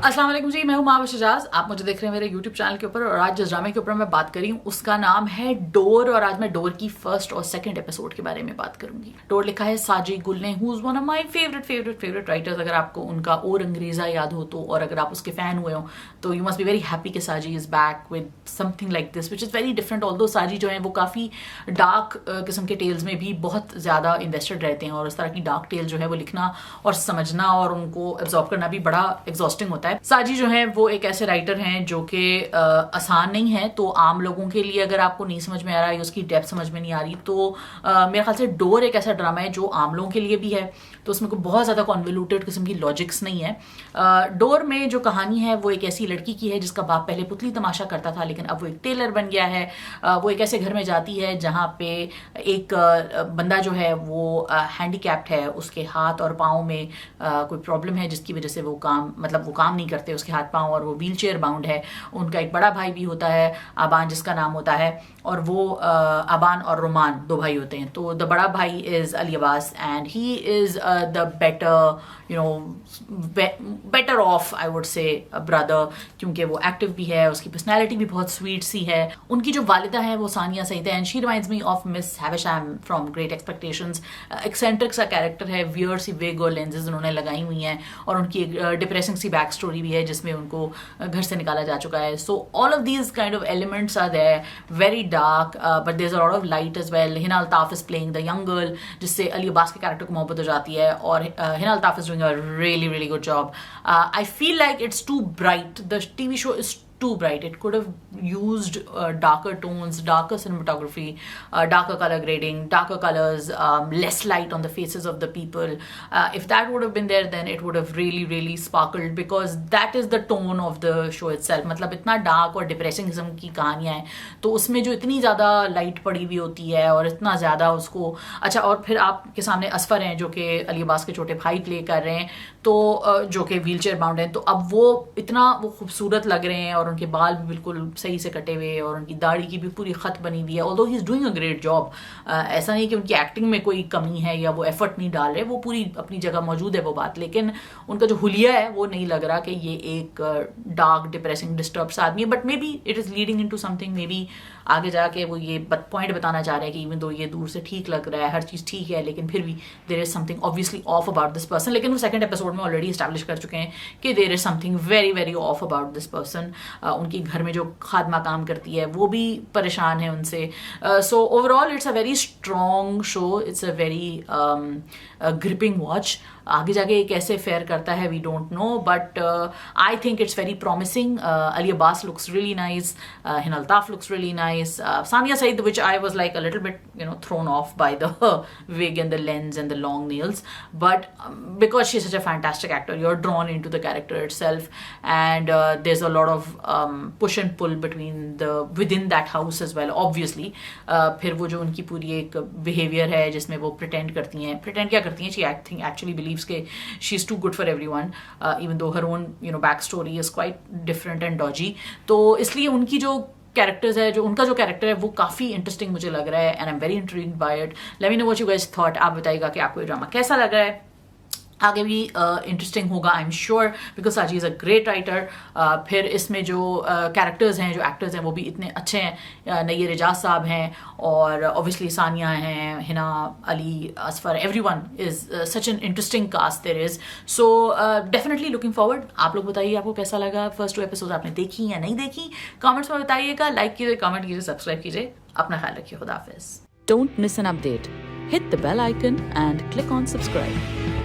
अस्सलाम वालेकुम जी, मैं हूं मावा शजाज। आप मुझे देख रहे हैं मेरे YouTube चैनल के ऊपर और आज जिस ड्रामे के ऊपर मैं बात कर रही हूँ उसका नाम है डोर और आज मैं डोर की फर्स्ट और सेकंड एपिसोड के बारे में बात करूंगी। डोर लिखा है साजिद गुल ने, who is one of my favourite writers. अगर आपको उनका और अंग्रेजा याद हो तो, और अगर आप उसके फैन हुए हो तो you must be very happy कि साजी is back with something like this which is very different. Although साजी जो है वो काफ़ी डार्क किस्म के टेल्स में भी बहुत ज़्यादा इन्वेस्टेड रहते हैं और इस तरह की डार्क टेल जो है वो लिखना और समझना और उनको एब्जॉर्ब करना भी बड़ा एग्जॉस्टिंग होता है। साजी जो है वो एक ऐसे राइटर हैं जो कि आसान नहीं है, तो आम लोगों के लिए अगर आपको नहीं समझ में आ रहा है, उसकी डेप्थ समझ में नहीं आ रही, तो मेरे ख्याल से डोर एक ऐसा ड्रामा है जो आम लोगों के लिए भी है, तो उसमें कोई बहुत ज़्यादा कॉन्वोल्यूटेड किस्म की लॉजिक्स नहीं है। डोर में जो कहानी है वो एक ऐसी लड़की की है जिसका बाप पहले पुतली तमाशा करता था लेकिन अब वो एक टेलर बन गया है। वो एक ऐसे घर में जाती है जहाँ पे एक बंदा जो है वो हैंडीकैप्ड है, उसके हाथ और पाँव में कोई प्रॉब्लम है जिसकी वजह से वो काम नहीं करते उसके हाथ पाँव, और वो व्हील चेयर बाउंड है। उनका एक बड़ा भाई भी होता है आबान जिसका नाम होता है, और वो आबान और रोमान दो भाई होते हैं। तो द बड़ा भाई is Ali Abbas and he is the better of I would say brother, क्योंकि वो एक्टिव भी है, उसकी पर्सनैलिटी भी बहुत स्वीट सी है। उनकी जो वालिदा है वो सानिया सईद है and she reminds me of Miss Havisham from Great Expectations. Eccentric सा कैरेक्टर है, वियर्ड सी विग और लेंसेज उन्होंने लगाई हुई हैं और उनकी एक डिप्रेसिंग सी बैक स्टोरी भी है जिसमें उनको घर से निकाला जा चुका है। So all of these kind of elements are there, very dark but there is a lot of light as well. Hina Altaf is playing the young girl जिससे अली अब्बास के कैरेक्टर को मोहब्बत हो जाती है, और Hina Altaf is doing a really good job. I feel like it's too bright. The TV show is too bright. It could have used darker tones, darker cinematography, darker color grading, darker colors, less light on the faces of the people. If that would have been there, then it would have really sparkled, because that is the tone of the show itself. मतलब इतना dark और depressing किस्म की कहानियाँ हैं, तो उसमें जो इतनी ज़्यादा लाइट पड़ी हुई होती है और इतना ज़्यादा उसको अच्छा, और फिर आपके सामने असफर हैं जो कि अली अब्बास के छोटे भाई प्ले कर रहे हैं, तो जो कि व्हील चेयर बाउंड हैं, तो अब वो इतना खूबसूरत लग रहे हैं और उनके बाल भी बिल्कुल सही से कटे हुए और उनकी दाढ़ी की भी पूरी खत बनी हुई है। Although he is doing a great job. ऐसा नहीं कि उनकी एक्टिंग में कोई कमी है या वो एफर्ट नहीं डाल रहे, वो पूरी अपनी जगह मौजूद है वो बात, लेकिन उनका जो हुलिया है वो नहीं लग रहा कि ये एक डार्क डिप्रेसिंग डिस्टर्ब्ड आदमी है। But maybe it is leading into something, maybe आगे जाके वो ये पॉइंट बताना चाह रहे हैं कि इवन दो ये दूर से ठीक लग रहा है, हर चीज़ ठीक है, लेकिन फिर भी there is something obviously off about this person. लेकिन वो सेकंड एपिसोड में ऑलरेडी एस्टैब्लिश कर चुके हैं कि there is something very off about this person. उनकी घर में जो खादमा काम करती है वो भी परेशान है उनसे। सो overall it's a very strong show, it's a very gripping watch. आगे जाके ये कैसे फेयर करता है we don't know, but I think it's very promising. Ali Abbas looks really nice, Hina Altaf looks really nice, Sania Saeed which I was like a little bit thrown off by the wig and the lens and the long nails, but because she's such a fantastic actor you're drawn into the character itself, and there's a lot of push and pull within that house as well obviously. फिर वो जो उनकी पूरी एक behavior है जिसमें वो pretend क्या करती हैं, she I think actually believes कि she's too good for everyone, even though her own back story is quite different and dodgy. तो इसलिए उनकी जो कैरेक्टर्स है, जो उनका जो कैरेक्टर है वो काफ़ी इंटरेस्टिंग मुझे लग रहा है and I am very intrigued by it. Let me know what you guys thought. आप बताइएगा कि आपको ये ड्रामा कैसा लग रहा है, आगे भी इंटरेस्टिंग होगा आई एम श्योर, बिकॉज साजी इज़ अ ग्रेट राइटर। फिर इसमें जो कैरेक्टर्स हैं, जो एक्टर्स हैं वो भी इतने अच्छे हैं। नय्यर एजाज साहब हैं और ऑब्वियसली सानिया हैं, Hina, Ali, Asfar, everyone is such an interesting cast there is. So definitely looking forward. आप लोग बताइए आपको कैसा लगा, फर्स्ट 2 एपिसोड आपने देखी या नहीं देखी, कमेंट्स में बताइएगा। लाइक कीजिए, कमेंट कीजिए, सब्सक्राइब कीजिए। अपना ख्याल रखिए, खुदा हाफिज़। Don't miss an update. Hit the bell icon and click on subscribe.